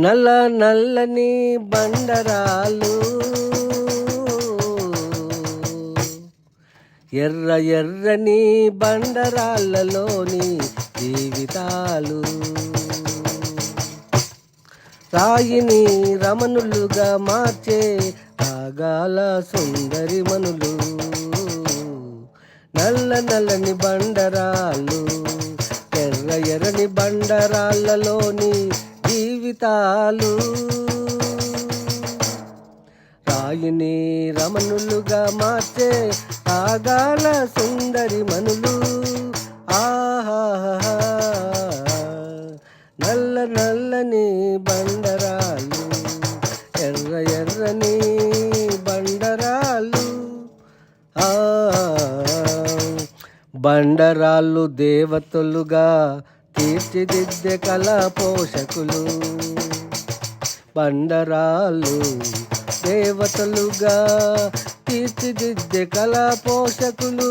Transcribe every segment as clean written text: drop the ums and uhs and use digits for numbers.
నల్ల నల్లని బండరాలు, ఎర్ర ఎర్రని బండరాళ్ళలోని జీవితాలు, రాయిని రమణులుగా మార్చే రాగాల సుందరి మనులు. నల్ల నల్లని బండరాళ్ళు, ఎర్ర ఎర్రని బండరాళ్ళలోని జీవితాలు, రాయిని రమణులుగా మార్చే రాగాల సుందరి మనులు. ఆహా, నల్ల నల్లని బండరాళ్ళు, ఎర్ర ఎర్రని బండరాళ్ళు. బండరాళ్ళు దేవతలుగా తీర్చిదిద్దే కళా పోషకులు. బండరాళ్ళు దేవతలుగా తీర్చిదిద్దే కళా పోషకులు.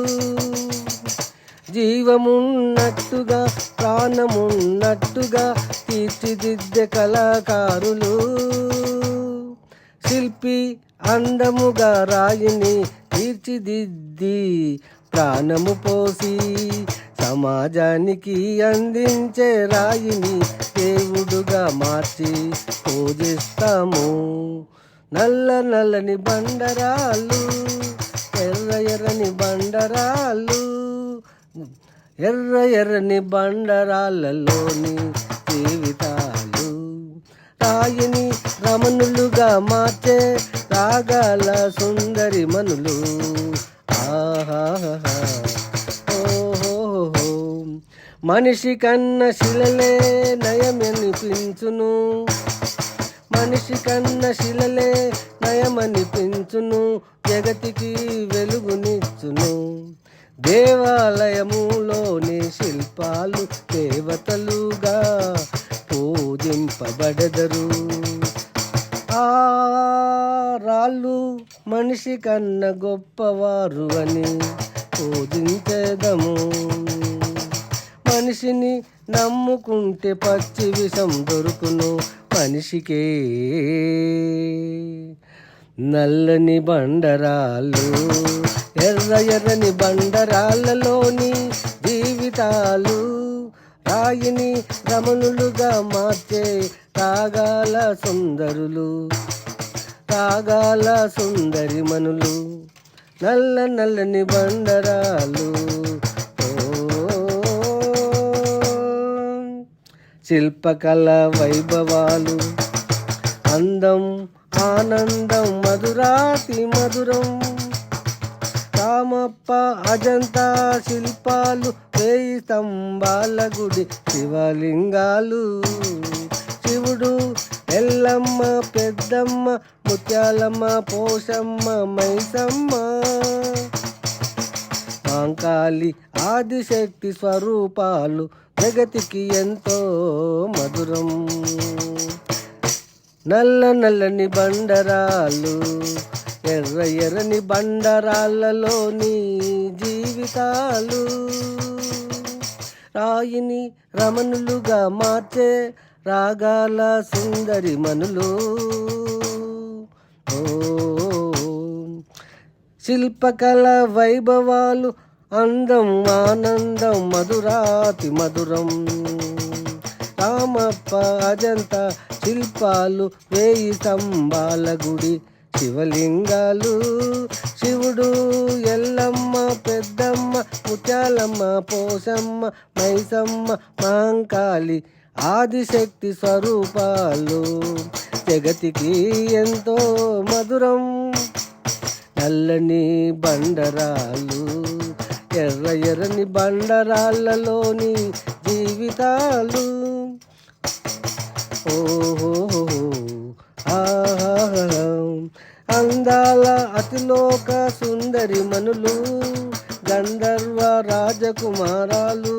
జీవమున్నట్టుగా ప్రాణమున్నట్టుగా తీర్చిదిద్దే కళాకారులు. శిల్పి అందముగా రాయిని తీర్చిదిద్ది ప్రాణము పోసి సమాజానికి అందించే రాయిని దేవుడుగా మార్చి పూజిస్తాము. నల్ల నల్లని బండరాళ్ళు, ఎర్ర ఎర్రని బండరాళ్ళు, ఎర్ర ఎర్రని బండరాళ్ళలోని జీవితాలు, రాయిని రమణులుగా మార్చే రాగాల సుందరి మనులు. ఆహాహా, ఓహో, మనిషి కన్న శిలలే నయమనిపించును, మనిషి కన్న శిలలే నయమనిపించును, జగతికి వెలుగునిచ్చును. దేవాలయములోని శిల్పాలు దేవతలుగా పూజింపబడెదరు. ఆ రాళ్ళు మనిషి కన్న గొప్పవారు అని పూజించేదము. మనిషిని నమ్ముకుంటే పచ్చి విషం దొరుకును మనిషికే. నల్లని బండరాళ్ళు, ఎర్ర ఎర్రని బండరాళ్ళలోని జీవితాలు, రాయిని రమణులుగా మార్చే రాగాల సుందరులు, రాగాల సుందరి మనులు. నల్ల నల్లని బండరాలు, శిల్పకళ వైభవాలు, అందం ఆనందం మధురాతి మధురం. రామప్ప అజంతా శిల్పాలు, 1000 స్తంభాల గుడి శివలింగాలు, శివుడు ఎల్లమ్మ పెద్దమ్మ ముత్యాలమ్మ పోషమ్మ మైసమ్మ, మాంకాళి ఆదిశక్తి స్వరూపాలు జగతికి ఎంతో మధురం. నల్ల నల్లని బండరాళ్ళు, ఎర్ర ఎర్రని బండరాళ్ళలోని జీవితాలు, రాయిని రమణులుగా మార్చే రాగాల సుందరి మనులు. శిల్పకళ వైభవాలు, అందం ఆనందం మధురాతి మధురం. రామప్ప అజంతా శిల్పాలు, 1000 స్తంభాల గుడి శివలింగాలు, శివుడు ఎల్లమ్మ పెద్దమ్మ ముత్యాలమ్మ పోషమ్మ మైసమ్మ మాంకాళి ఆదిశక్తి స్వరూపాలు జగతికి ఎంతో మధురం. నల్లని బండరాళ్ళు, ఎర్ర ఎర్రని బండరాళ్ళలోని జీవితాలు. ఓహో, ఆహా, అందాల అతిలోక సుందరి మనులు, గంధర్వ రాజకుమారాలు,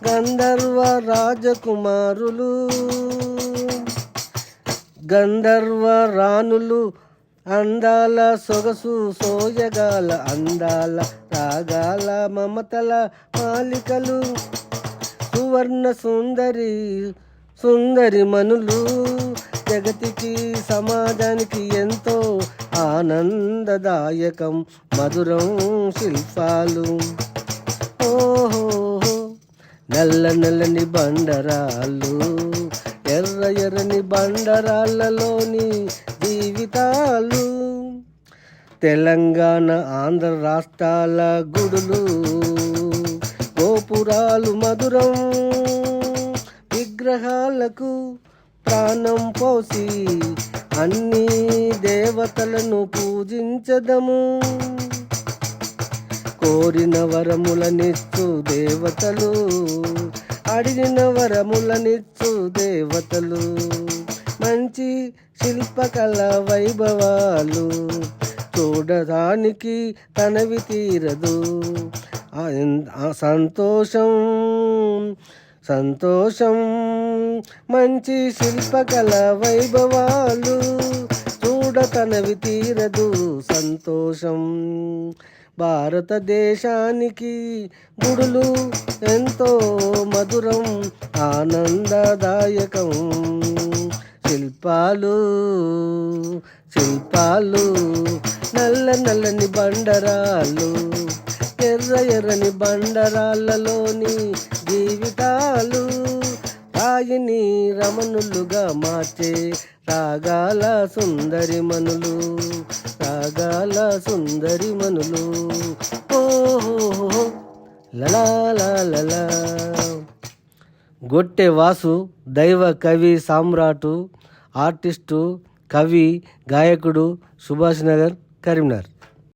గంధర్వ రాజకుమారులు, గంధర్వ రాణులు, అందాల సొగసు సోయగాల అందాల రాగాల మమతల మాలికలు, సువర్ణ సుందరి సుందరి మనులు జగతికి సమాజానికి ఎంతో ఆనందదాయకం మధురం శిల్పాలు. ఓహో నల్ల నల్లని బండరాళ్ళు ఎర్ర ఎర్రని బండరాళ్ళలోని జీవితాలు. తెలంగాణ ఆంధ్ర రాష్ట్రాల గుడులు గోపురాలు మధురం విగ్రహాలకు ప్రాణం పోసి అన్ని దేవతలను పూజించదము. కోరిన వరములనిచ్చు దేవతలు అడిగిన వరములనిచ్చు దేవతలు. మంచి శిల్పకళ వైభవాలు చూడడానికి తనవి తీరదు. సంతోషం సంతోషం మంచి శిల్పకళ వైభవాలు చూడతనవి తీరదు సంతోషం. భారతదేశానికి గుడులు ఎంతో మధురం ఆనందదాయకం. శిల్పాలు శిల్పాలు నల్ల నల్లని బండరాళ్ళు ఎర్ర ఎర్రని బండరాళ్ళలోని జీవితాలు. రాయిని రమణులుగా మార్చే రాగాల సుందరి మనులు రాగాల సుందరి మనులు. ఓహో లలా లలా. గొట్టె వాసు దైవ కవి సామ్రాటు ఆర్టిస్టు కవి గాయకుడు సుభాష్ నగర్ కరీంనగర్.